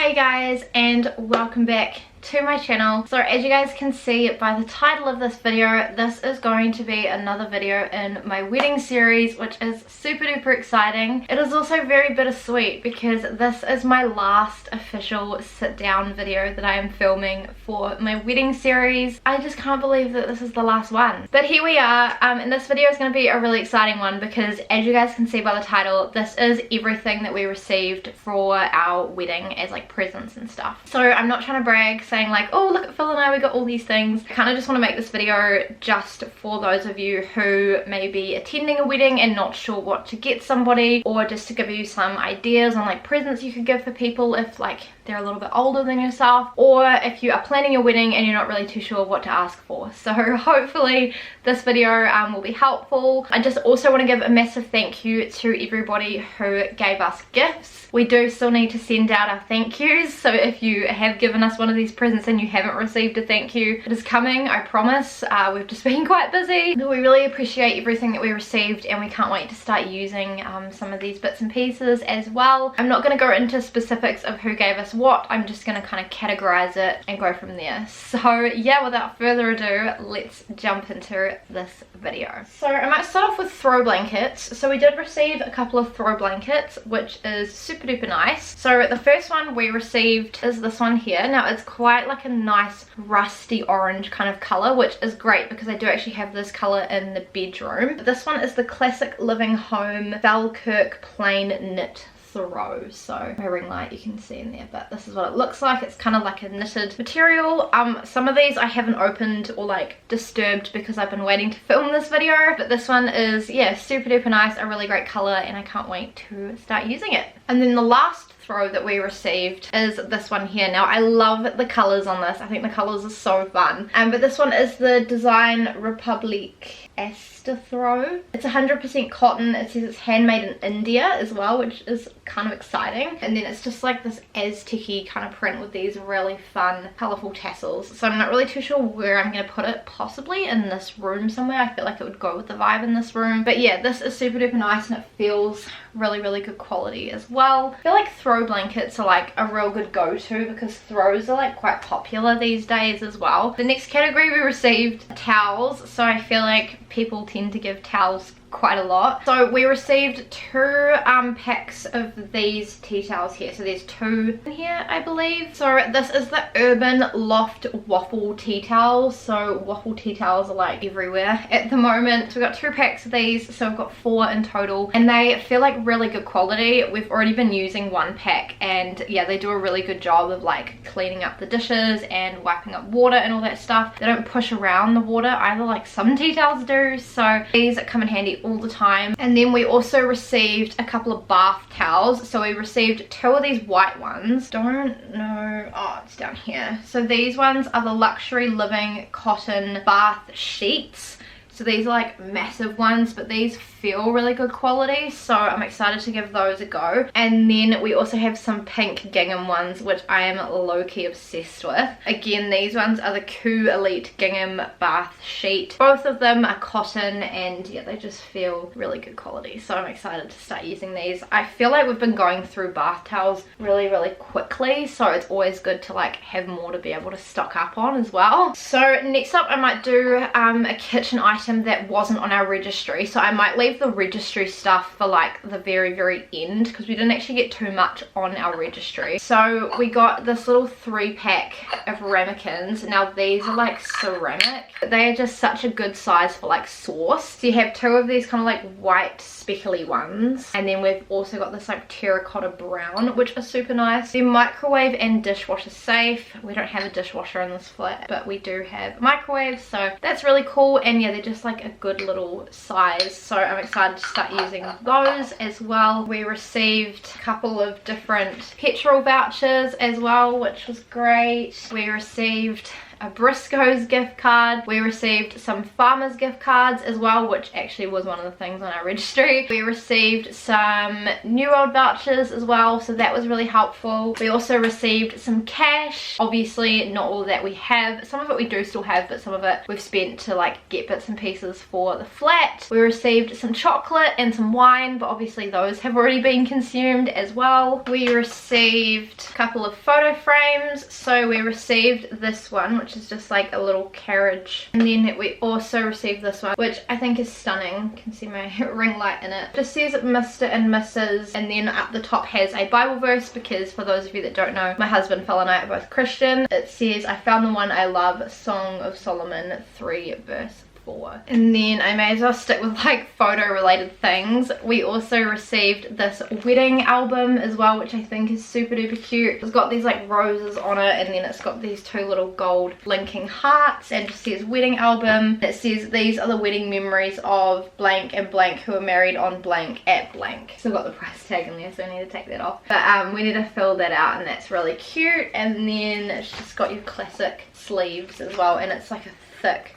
Hey guys, and welcome back to my channel. So as you guys can see by the title of this video, this is going to be another video in my wedding series, which is super duper exciting. It is also very bittersweet because this is my last official sit down video that I am filming for my wedding series. I just can't believe that this is the last one, but here we are. And this video is going to be a really exciting one because as you guys can see by the title, this is everything that we received for our wedding as like presents and stuff. So I'm not trying to brag saying like, oh look at Phil and I, we got all these things. I kind of just want to make this video just for those of you who may be attending a wedding and not sure what to get somebody, or just to give you some ideas on like presents you could give for people if like they're a little bit older than yourself, or if you are planning a wedding and you're not really too sure what to ask for. So hopefully this video will be helpful. I just also want to give a massive thank you to everybody who gave us gifts. We do still need to send out our thank yous, so if you have given us one of these presents and you haven't received a thank you, it is coming, I promise. We've just been quite busy, but we really appreciate everything that we received and we can't wait to start using some of these bits and pieces as well. I'm not going to go into specifics of who gave us what, I'm just going to kind of categorize it and go from there. So yeah, without further ado, let's jump into this video. So I might start off with throw blankets. So we did receive a couple of throw blankets, which is super duper nice. So the first one we received is this one here. Now it's quite like a nice rusty orange kind of color, which is great because I do actually have this color in the bedroom. This one is the classic living home Falkirk plain knit throw. So my ring light you can see in there, but this is what it looks like. It's kind of like a knitted material. Some of these I haven't opened or like disturbed because I've been waiting to film this video, but this one is, yeah, super duper nice, a really great color, and I can't wait to start using it. And then the last throw that we received is this one here. Now I love the colors on this. I think the colors are so fun. But this one is the Design Republic Aster throw. It's 100% cotton. It says it's handmade in India as well, which is kind of exciting. And then it's just like this Aztec-y kind of print with these really fun colorful tassels. So I'm not really too sure where I'm going to put it, possibly in this room somewhere. I feel like it would go with the vibe in this room. But yeah, this is super duper nice and it feels really good quality as well. I feel like throw blankets are like a real good go-to because throws are like quite popular these days as well. The next category we received towels. So I feel like people tend to give towels quite a lot. So we received two packs of these tea towels here. So there's two in here, I believe. So this is the Urban Loft Waffle tea towels. So waffle tea towels are like everywhere at the moment. So we've got two packs of these, so we've got 4 in total, and they feel like really good quality. We've already been using one pack, and yeah, they do a really good job of like cleaning up the dishes and wiping up water and all that stuff. They don't push around the water either like some tea towels do, so these come in handy all the time. And then we also received a couple of bath towels. So we received 2 of these white ones. Don't know, oh, it's down here. So these ones are the Luxury Living cotton bath sheets. So these are like massive ones, but these feel really good quality, so I'm excited to give those a go. And then we also have some pink gingham ones, which I am low-key obsessed with. Again, these ones are the Coup Elite gingham bath sheet. Both of them are cotton, and yeah, they just feel really good quality, so I'm excited to start using these. I feel like we've been going through bath towels really quickly, so it's always good to like have more to be able to stock up on as well. So next up I might do a kitchen item that wasn't on our registry, so I might leave the registry stuff for like the very end because we didn't actually get too much on our registry. So we got this little 3-pack of ramekins. Now these are like ceramic, but they are just such a good size for like sauce. So you have 2 of these kind of like white speckly ones, and then we've also got this like terracotta brown, which are super nice. They're microwave and dishwasher safe. We don't have a dishwasher in this flat, but we do have microwaves, so that's really cool. And yeah, they're just like a good little size, so I'm excited to start using those as well. We received a couple of different petrol vouchers as well, which was great. We received a Briscoe's gift card. We received some Farmers gift cards as well, which actually was one of the things on our registry. We received some New World vouchers as well, so that was really helpful. We also received some cash. Obviously not all of that we have. Some of it we do still have, but some of it we've spent to like get bits and pieces for the flat. We received some chocolate and some wine, but obviously those have already been consumed as well. We received a couple of photo frames. So we received this one, which is just like a little carriage, and then we also received this one, which I think is stunning. You can see my ring light in it. It just says Mr. and Mrs. and then up the top has a Bible verse, because for those of you that don't know, my husband Phil and I are both Christian. It says, "I found the one I love, Song of Solomon 3 verse 4." And then I may as well stick with like photo related things. We also received this wedding album as well, which I think is super duper cute. It's got these like roses on it, and then it's got these two little gold blinking hearts, and just says wedding album. It says these are the wedding memories of blank and blank who are married on blank at blank. Still got the price tag in there, so I need to take that off, but we need to fill that out, and that's really cute. And then it's just got your classic sleeves as well, and it's like a thick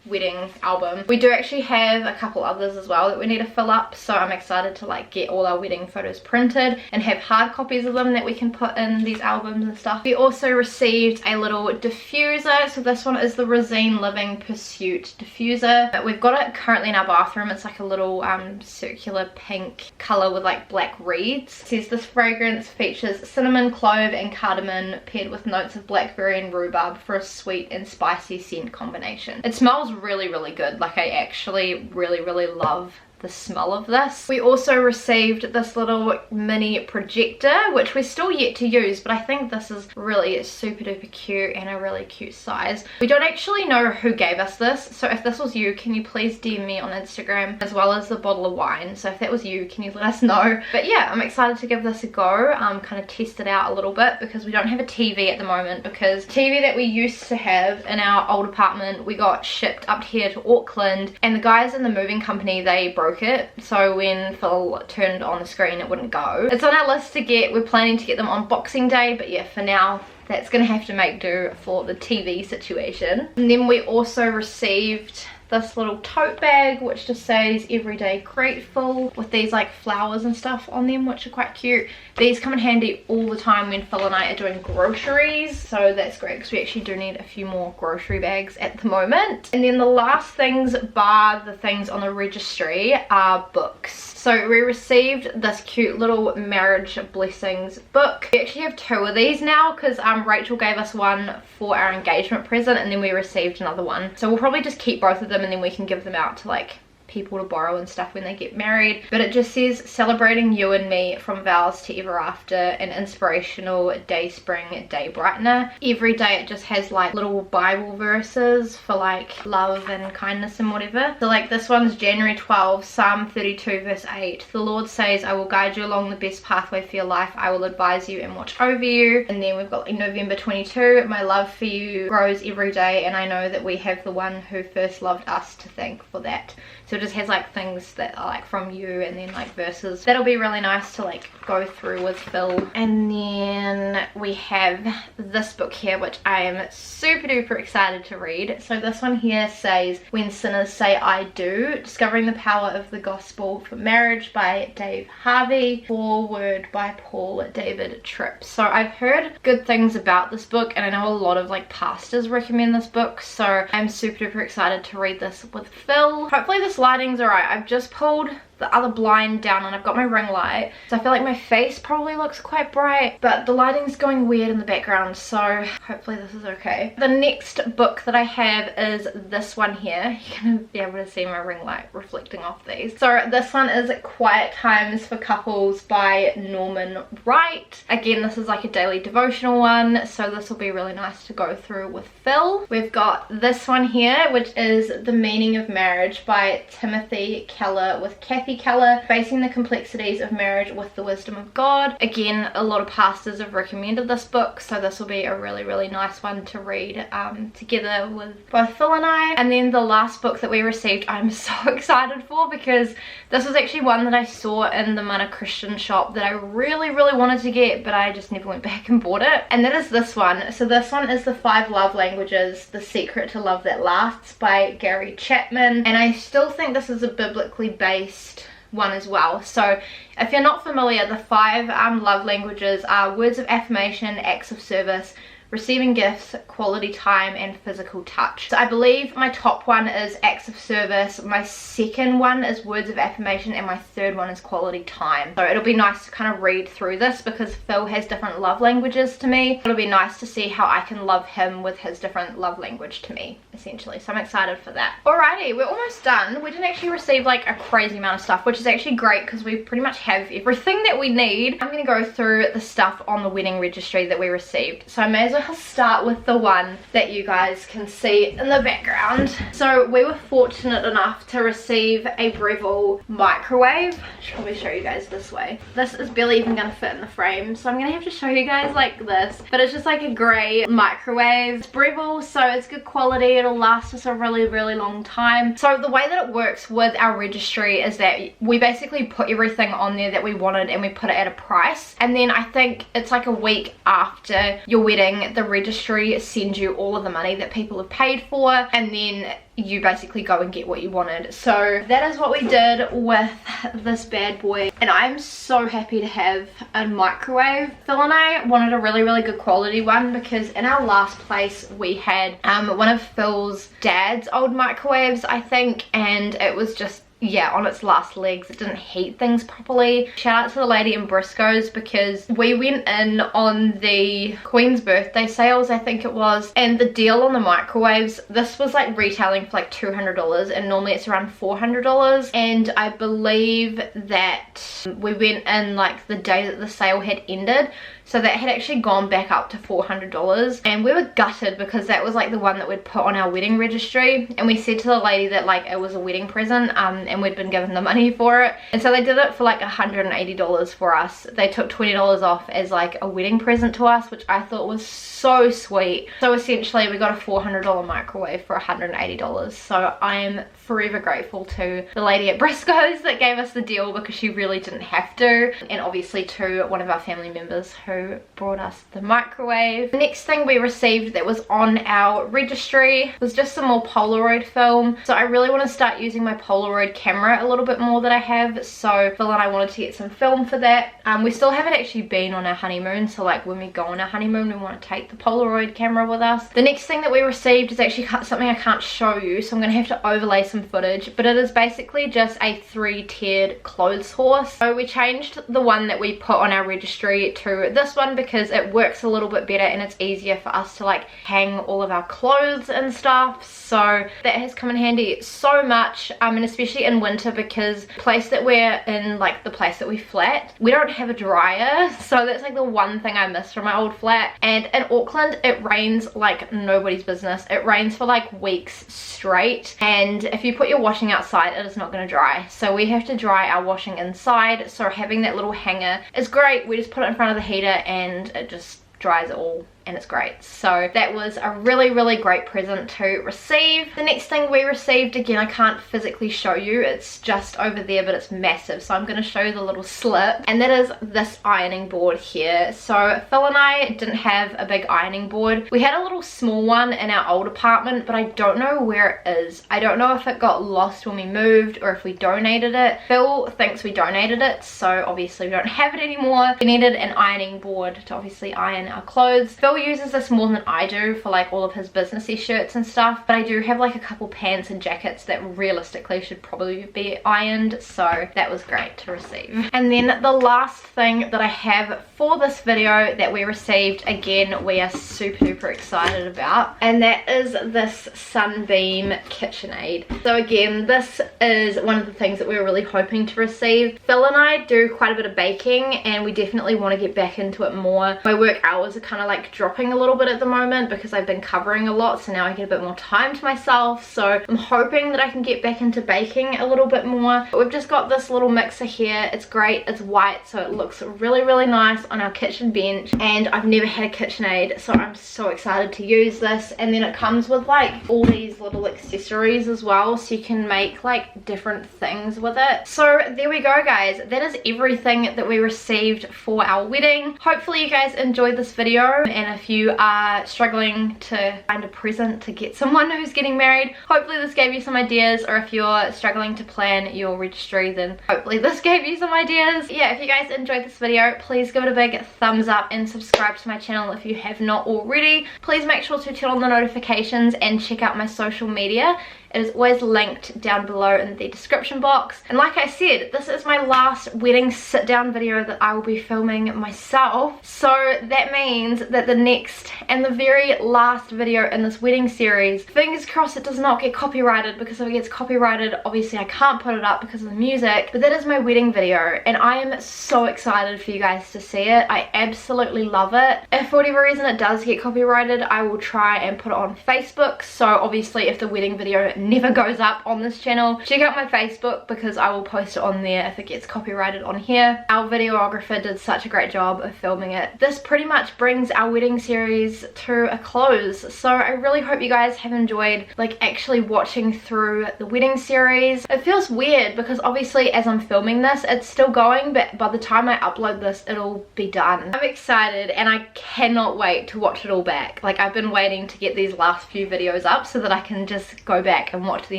wedding album. We do actually have a couple others as well that we need to fill up, so I'm excited to like get all our wedding photos printed and have hard copies of them that we can put in these albums and stuff. We also received a little diffuser. So this one is the Resene Living Pursuit diffuser, but we've got it currently in our bathroom. It's like a little circular pink color with like black reeds. It says this fragrance features cinnamon, clove and cardamom paired with notes of blackberry and rhubarb for a sweet and spicy scent combination. It smells really good. Like I actually really love the smell of this. We also received this little mini projector, which we're still yet to use, but I think this is really super duper cute and a really cute size. We don't actually know who gave us this, so if this was you, can you please DM me on Instagram, as well as the bottle of wine. So if that was you, can you let us know? But yeah, I'm excited to give this a go, kind of test it out a little bit, because we don't have a TV at the moment, because the TV that we used to have in our old apartment, we got shipped up here to Auckland, and the guys in the moving company, they broke it, so when Phil turned on the screen it wouldn't go. It's on our list to get. We're planning to get them on Boxing Day, but yeah, for now that's gonna have to make do for the TV situation. And then we also received this little tote bag, which just says Everyday Grateful, with these like flowers and stuff on them, which are quite cute. These come in handy all the time when Phil and I are doing groceries, so that's great, because we actually do need a few more grocery bags at the moment. And then the last things, bar the things on the registry, are books. So we received this cute little marriage blessings book. We actually have two of these now, because Rachel gave us one for our engagement present, and then we received another one. So we'll probably just keep both of them, and then we can give them out to like people to borrow and stuff when they get married. But it just says celebrating you and me from vows to ever after, an inspirational day spring day brightener. Every day it just has like little Bible verses for like love and kindness and whatever. So like this one's January 12, Psalm 32 verse 8. The Lord says, I will guide you along the best pathway for your life. I will advise you and watch over you. And then we've got like November 22, my love for you grows every day, and I know that we have the one who first loved us to thank for that. So it just has like things that are like from you, and then like verses. That'll be really nice to like go through with Phil. And then we have this book here, which I am super duper excited to read. So this one here says When Sinners Say I Do, Discovering the Power of the Gospel for Marriage by Dave Harvey, foreword by Paul David Tripp. So I've heard good things about this book, and I know a lot of like pastors recommend this book, so I'm super duper excited to read this with Phil. Hopefully this lighting's alright. I've just pulled the other blind down and I've got my ring light, so I feel like my face probably looks quite bright, but the lighting's going weird in the background, so hopefully this is okay. The next book that I have is this one here. You're gonna be able to see my ring light reflecting off these. So this one is Quiet Times for Couples by Norman Wright. Again, this is like a daily devotional one, so this will be really nice to go through with Phil. We've got this one here, which is The Meaning of Marriage by Timothy Keller with Kathy Timothy Keller, Facing the Complexities of Marriage with the Wisdom of God. Again, a lot of pastors have recommended this book, so this will be a really nice one to read together with both Phil and I. And then the last book that we received, I'm so excited for, because this was actually one that I saw in the Mana Christian shop that I really wanted to get, but I just never went back and bought it. And that is this one. So this one is The 5 Love Languages, The Secret to Love That Lasts by Gary Chapman. And I still think this is a biblically based one as well. So if you're not familiar, the 5 love languages are words of affirmation, acts of service, receiving gifts, quality time, and physical touch. So I believe my top one is acts of service, my second one is words of affirmation, and my third one is quality time. So it'll be nice to kind of read through this, because Phil has different love languages to me. It'll be nice to see how I can love him with his different love language to me, essentially. So I'm excited for that. Alrighty, we're almost done. We didn't actually receive like a crazy amount of stuff, which is actually great because we pretty much have everything that we need. I'm gonna go through the stuff on the wedding registry that we received. So I may as well start with the one that you guys can see in the background. So we were fortunate enough to receive a Breville microwave. I should probably show you guys this way. This is barely even gonna fit in the frame, so I'm gonna have to show you guys like this, but it's just like a grey microwave. It's Breville, so it's good quality. It'll last us a really long time. So the way that it works with our registry is that we basically put everything on there that we wanted, and we put it at a price, and then I think it's like a week after your wedding, the registry sends you all of the money that people have paid for, and then you basically go and get what you wanted. So that is what we did with this bad boy, and I'm so happy to have a microwave. Phil and I wanted a really good quality one, because in our last place we had one of Phil's dad's old microwaves, I think, and it was just, yeah, on its last legs. It didn't heat things properly. Shout out to the lady in Briscoe's, because we went in on the Queen's birthday sales, I think it was, and the deal on the microwaves, this was like retailing for like $200, and normally it's around $400, and I believe that we went in like the day that the sale had ended, so that had actually gone back up to $400, and we were gutted because that was like the one that we'd put on our wedding registry, and we said to the lady that like it was a wedding present, and we'd been given the money for it, and so they did it for like $180 for us. They took $20 off as like a wedding present to us, which I thought was so sweet. So essentially we got a $400 microwave for $180, so I am forever grateful to the lady at Briscoe's that gave us the deal, because she really didn't have to, and obviously to one of our family members who brought us the microwave. The next thing we received that was on our registry was just some more Polaroid film. So I really want to start using my Polaroid camera a little bit more that I have, so Phil and I wanted to get some film for that. We still haven't actually been on our honeymoon, so like when we go on our honeymoon we want to take the Polaroid camera with us. The next thing that we received is actually something I can't show you, so I'm going to have to overlay some footage, but it is basically just a 3-tiered clothes horse. So we changed the one that we put on our registry to this one, because it works a little bit better and it's easier for us to like hang all of our clothes and stuff. So that has come in handy so much, and especially in winter, because the place that we're in, like the place that we flat, we don't have a dryer, so that's like the one thing I miss from my old flat. And in Auckland it rains like nobody's business. It rains for like weeks straight, and if you put your washing outside it is not going to dry, so we have to dry our washing inside. So having that little hanger is great. We just put it in front of the heater and it just dries it all, and it's great. So that was a really great present to receive. The next thing we received, again I can't physically show you, it's just over there, but it's massive, so I'm going to show you the little slip, and that is this ironing board here. So Phil and I didn't have a big ironing board. We had a little small one in our old apartment, but I don't know where it is. I don't know if it got lost when we moved or if we donated it. Phil thinks we donated it, so obviously we don't have it anymore. We needed an ironing board to obviously iron our clothes. Phil uses this more than I do for like all of his businessy shirts and stuff, but I do have like a couple pants and jackets that realistically should probably be ironed, so that was great to receive. And then the last thing that I have for this video that we received, again we are super duper excited about, and that is this Sunbeam KitchenAid. So again, this is one of the things that we were really hoping to receive. Phil and I do quite a bit of baking, and we definitely want to get back into it more. My work hours hours are kind of like dropping a little bit at the moment because I've been covering a lot, so now I get a bit more time to myself. So I'm hoping that I can get back into baking a little bit more. But we've just got this little mixer here. It's great, it's white, so it looks really nice on our kitchen bench, and I've never had a KitchenAid, so I'm so excited to use this. And then it comes with like all these little accessories as well, so you can make like different things with it. So there we go, guys. That is everything that we received for our wedding. Hopefully you guys enjoyed this video, and if you are struggling to find a present to get someone who's getting married, hopefully this gave you some ideas. Or if you're struggling to plan your registry, then hopefully this gave you some ideas. Yeah, if you guys enjoyed this video, please give it a big thumbs up and subscribe to my channel if you have not already. Please make sure to turn on the notifications and check out my social media. It is always linked down below in the description box. And like I said, this is my last wedding sit down video that I will be filming myself. So that means that the next and the very last video in this wedding series, fingers crossed it does not get copyrighted, because if it gets copyrighted, obviously I can't put it up because of the music. But that is my wedding video, and I am so excited for you guys to see it. I absolutely love it. If for whatever reason it does get copyrighted, I will try and put it on Facebook. So obviously if the wedding video never goes up on this channel, check out my Facebook, because I will post it on there if it gets copyrighted on here. Our videographer did such a great job of filming it. This pretty much brings our wedding series to a close, so I really hope you guys have enjoyed like actually watching through the wedding series. It feels weird because obviously as I'm filming this it's still going, but by the time I upload this it'll be done. I'm excited and I cannot wait to watch it all back. Like, I've been waiting to get these last few videos up so that I can just go back and watch the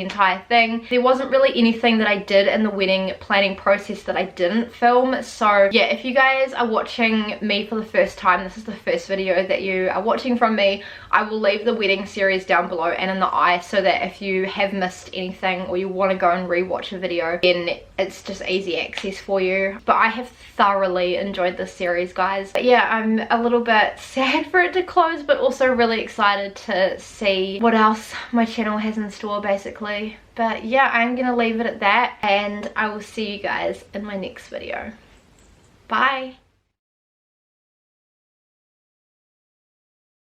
entire thing. There wasn't really anything that I did in the wedding planning process that I didn't film. So yeah, if you guys are watching me for the first time, this is the first video that you are watching from me, I will leave the wedding series down below and in the eye, so that if you have missed anything or you want to go and rewatch a video, then it's just easy access for you. But I have thoroughly enjoyed this series, guys. But yeah, I'm a little bit sad for it to close, but also really excited to see what else my channel has in store, basically. But yeah, I'm gonna leave it at that, and I will see you guys in my next video. Bye.